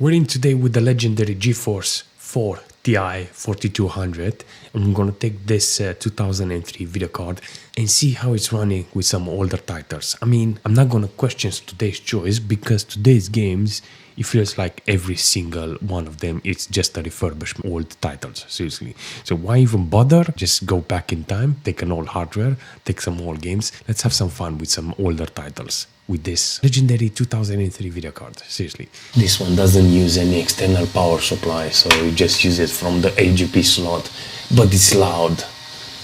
We're in today with the legendary Geforce4 TI 4200, and I'm gonna take this 2003 video card and see how it's running with some older titles. I mean, I'm not gonna question today's choice because today's games, it feels like every single one of them it's just a refurbishment old titles, seriously. So why even bother? Just go back in time, take an old hardware, take some old games. Let's have some fun with some older titles with this legendary 2003 video card, seriously. This one doesn't use any external power supply, so you just use it from the AGP slot, but it's loud.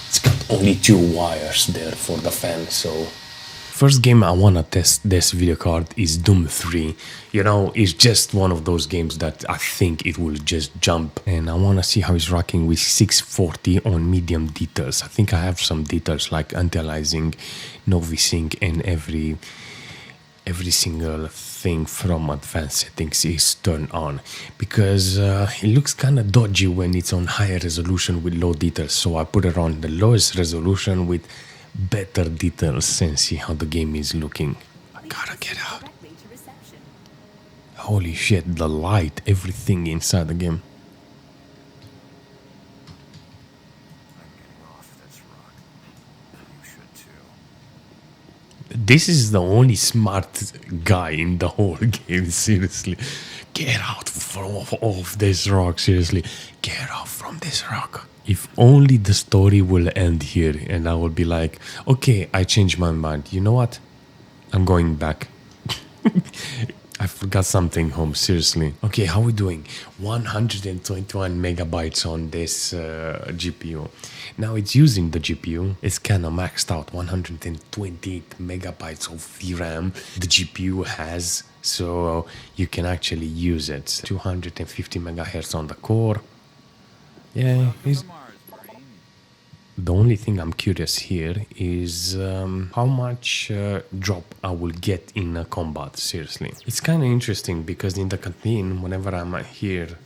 It's got only 2 wires there for the fan, so... First game I wanna test this video card is Doom 3. You know, it's just one of those games that I think it will just jump, and I wanna see how it's rocking with 640 on medium details. I think I have some details like anti-aliasing, novisync, and every single thing from advanced settings is turned on, because it looks kind of dodgy when it's on higher resolution with low details. So I put it on the lowest resolution with better details and see how the game is looking. I gotta get out. Holy shit, the light, everything inside the game. This is the only smart guy in the whole game, seriously. Get out of this rock, seriously. Get off from this rock. If only the story will end here and I will be like, okay, I changed my mind. You know what? I'm going back. I forgot something home, seriously. Okay, how are we doing? 121 megabytes on this GPU. Now it's using the GPU. It's kind of maxed out. 128 megabytes of VRAM the GPU has, so you can actually use it. 250 megahertz on the core. Yeah, the only thing I'm curious here is how much drop I will get in a combat, seriously. It's kind of interesting because in the canteen, whenever I'm here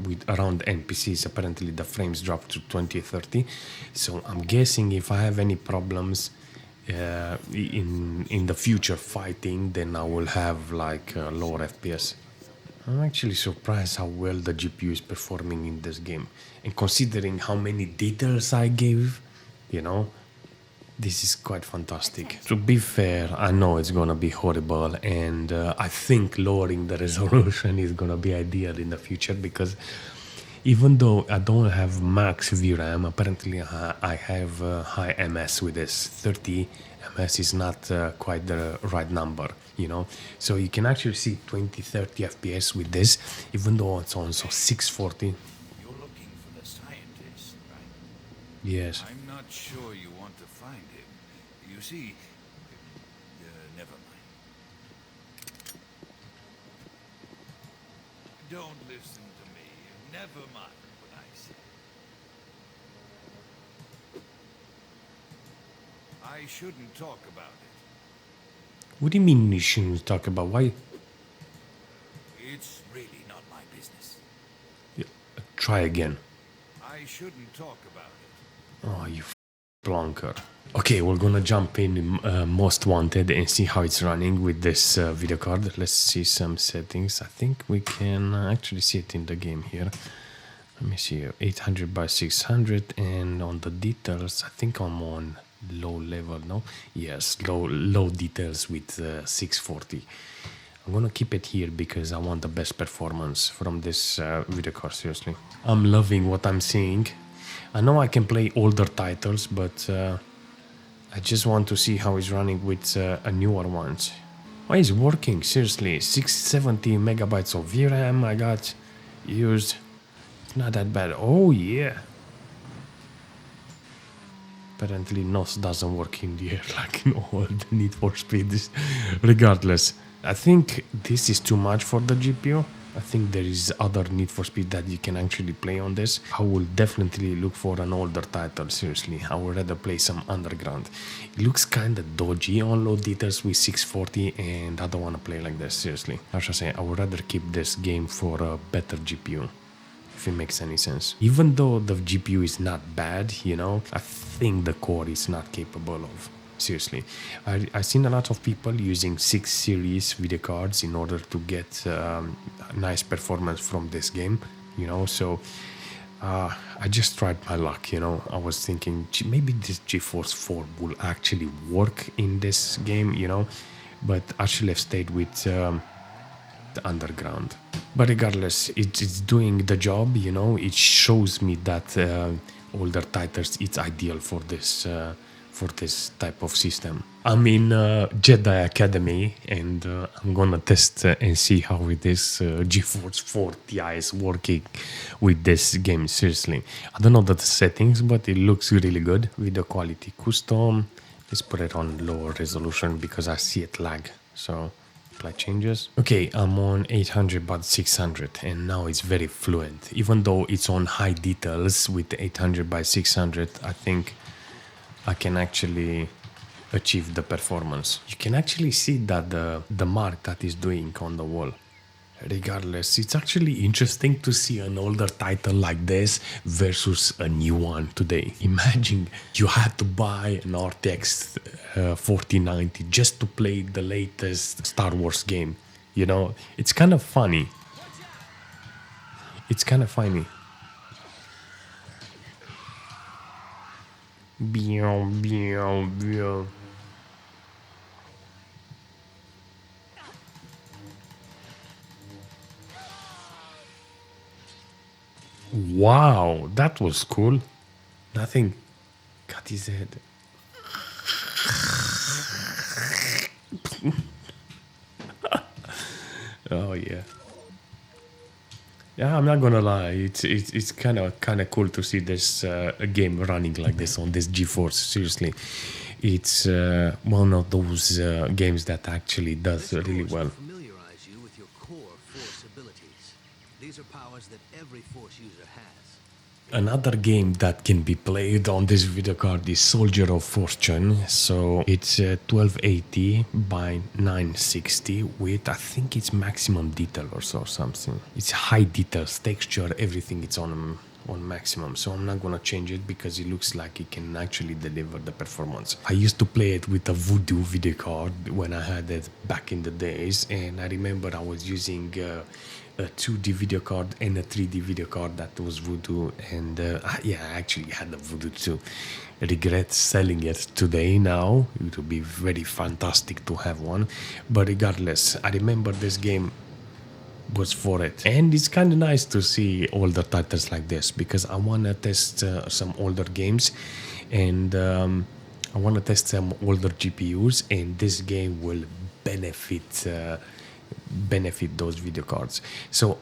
with around NPCs, apparently the frames drop to 20-30. So I'm guessing if I have any problems in the future fighting, then I will have like lower FPS. I'm actually surprised how well the GPU is performing in this game. And considering how many details I gave, you know, this is quite fantastic. To be fair, I know it's gonna be horrible, and I think lowering the resolution is gonna be ideal in the future, because even though I don't have max VRAM, apparently I have high MS with this. 30 MS is not quite the right number, you know. So you can actually see 20-30 FPS with this, even though it's on so 640. You're looking for the scientist, right? Yes. I'm not sure you want to find him. You see, never mind. Don't listen to me. Never mind what I say. I shouldn't talk about it. What do you mean you shouldn't talk about? Why? It's really not my business. Yeah, try again. I shouldn't talk about it. Oh, you plonker. Okay, we're gonna jump in Most Wanted and see how it's running with this video card. Let's see some settings. I think we can actually see it in the game here. Let me see, 800 by 600, and on the details, I think I'm on low level, no? Yes, low details with 640. I'm gonna keep it here because I want the best performance from this video card, seriously. I'm loving what I'm seeing. I know I can play older titles, but I just want to see how it's running with a newer ones. Why is it working? Seriously, 670 megabytes of VRAM I got used. It's not that bad. Oh yeah. Apparently NOS doesn't work in the air like in all the Need for Speed. Regardless, I think this is too much for the GPU. I think there is other Need for Speed that you can actually play on this. I will definitely look for an older title, seriously. I would rather play some Underground. It looks kind of dodgy on low details with 640, and I don't want to play like this, seriously. I should say, I would rather keep this game for a better GPU, if it makes any sense. Even though the GPU is not bad, you know, I think the core is not capable of Seriously, I've seen a lot of people using 6 series video cards in order to get nice performance from this game, you know. So I just tried my luck, you know. I was thinking maybe this GeForce 4 will actually work in this game, you know, but I should have stayed with the underground. But regardless, it's doing the job, you know. It shows me that older titles it's ideal for this type of system. I'm in Jedi Academy, and I'm gonna test and see how this Geforce4 TI is working with this game. Seriously, I don't know the settings, but it looks really good. Video quality custom. Let's put it on lower resolution because I see it lag. So apply changes. Okay, I'm on 800 by 600 and now it's very fluent. Even though it's on high details with 800 by 600, I think I can actually achieve the performance. You can actually see that the mark that is doing on the wall. Regardless, it's actually interesting to see an older title like this versus a new one today. Imagine you had to buy an RTX 4090 just to play the latest Star Wars game. You know, it's kind of funny. It's kind of funny. Wow, that was cool. Nothing cut his head. Oh yeah. Yeah, I'm not gonna lie. It's kind of cool to see this a game running like this on this GeForce. Seriously, it's one of those games that actually does really well. Familiarize you with your core force abilities. These are powers that every force user has. Another game that can be played on this video card is Soldier of Fortune. So it's 1280 by 960 with, I think it's maximum detail or something. It's high details, texture, everything it's on maximum. So I'm not gonna change it because it looks like it can actually deliver the performance. I used to play it with a Voodoo video card when I had it back in the days, and I remember I was using a 2D video card and a 3D video card that was Voodoo, and yeah, I actually had a Voodoo too. Regret selling it today now. It would be very fantastic to have one, but regardless, I remember this game was for it, and it's kind of nice to see older titles like this because I want to test some older games, and I want to test some older GPUs, and this game will benefit those video cards. So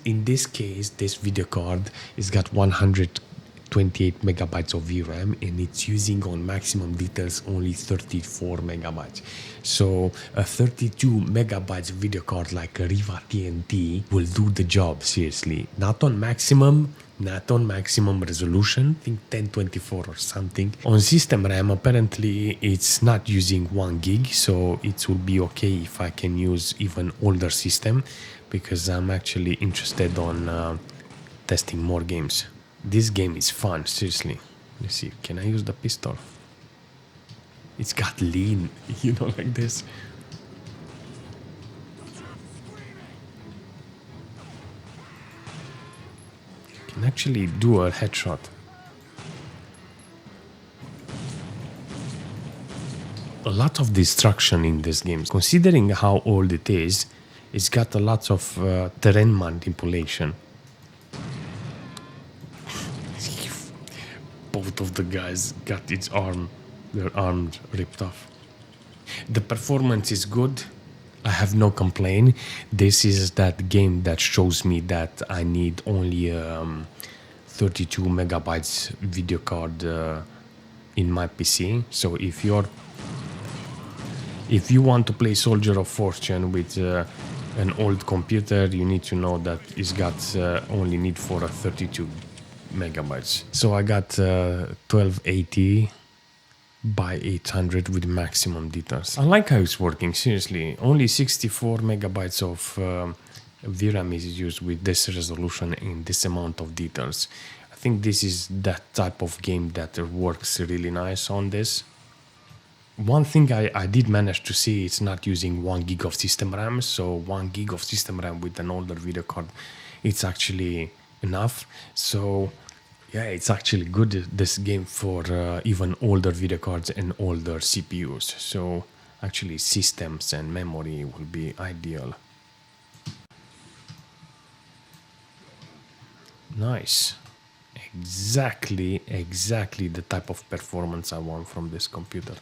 in this case, this video card is got 128 megabytes of VRAM, and it's using on maximum details only 34 megabytes. So a 32 megabytes video card like a Riva TNT will do the job. Seriously, not on maximum resolution, I think 1024 or something. On system RAM, apparently it's not using 1 gig, so it will be okay if I can use even older system, because I'm actually interested on testing more games. This game is fun, seriously. Let's see, can I use the pistol? It's got lean, you know, like this. Can actually do a headshot. A lot of destruction in this game. Considering how old it is, it's got a lot of terrain manipulation. Both of the guys got their arms ripped off. The performance is good. I have no complaint. This is that game that shows me that I need only 32 megabytes video card in my PC. So if you want to play Soldier of Fortune with an old computer, you need to know that it's got only need for a 32 megabytes. So I got 1280 by 800 with maximum details. I like how it's working, seriously. Only 64 megabytes of VRAM is used with this resolution and this amount of details. I think this is that type of game that works really nice on this. One thing I did manage to see, it's not using 1 gig of system RAM. So 1 gig of system RAM with an older video card, it's actually enough. So yeah, it's actually good, this game, for even older video cards and older CPUs. So actually systems and memory will be ideal. Nice. Exactly the type of performance I want from this computer.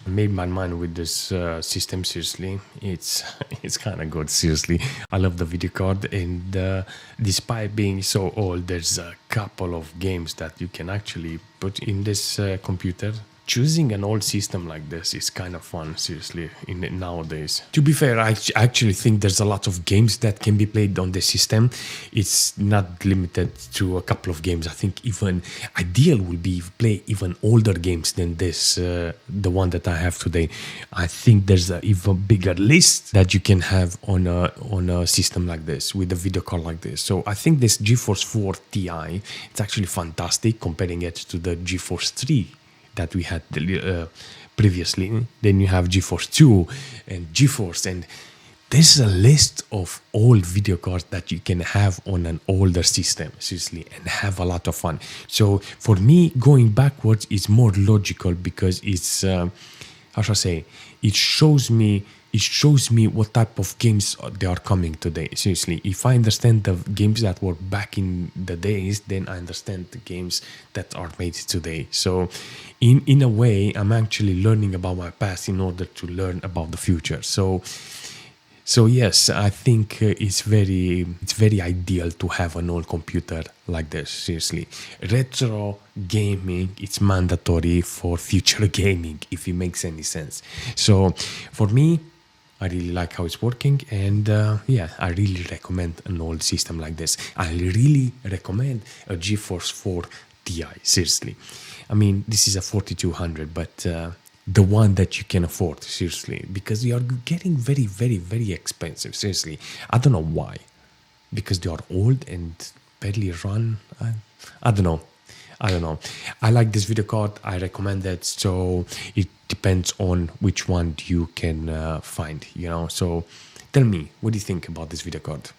I made my mind with this system, seriously. It's it's kind of good, seriously. I love the video card, and despite being so old, there's a couple of games that you can actually put in this computer. Choosing an old system like this is kind of fun, seriously, in nowadays. To be fair, I actually think there's a lot of games that can be played on the system. It's not limited to a couple of games. I think even ideal will be play even older games than this, the one that I have today. I think there's an even bigger list that you can have on a system like this, with a video card like this. So I think this Geforce 4 TI, it's actually fantastic, comparing it to the Geforce 3 that we had previously. Then you have Geforce 2 and Geforce, and there's a list of old video cards that you can have on an older system, seriously, and have a lot of fun. So for me, going backwards is more logical, because it's how should I say, it shows me what type of games they are coming today. Seriously, if I understand the games that were back in the days, then I understand the games that are made today. So in a way, I'm actually learning about my past in order to learn about the future. So yes, I think it's very ideal to have an old computer like this. Seriously, retro gaming, it's mandatory for future gaming, if it makes any sense. So for me, I really like how it's working, and yeah, I really recommend an old system like this. I really recommend a Geforce 4 TI, seriously. I mean, this is a 4200, but the one that you can afford, seriously, because they are getting very expensive, seriously. I don't know why, because they are old and barely run. I don't know. I like this video card. I recommend it. So it depends on which one you can find, So tell me, what do you think about this video card?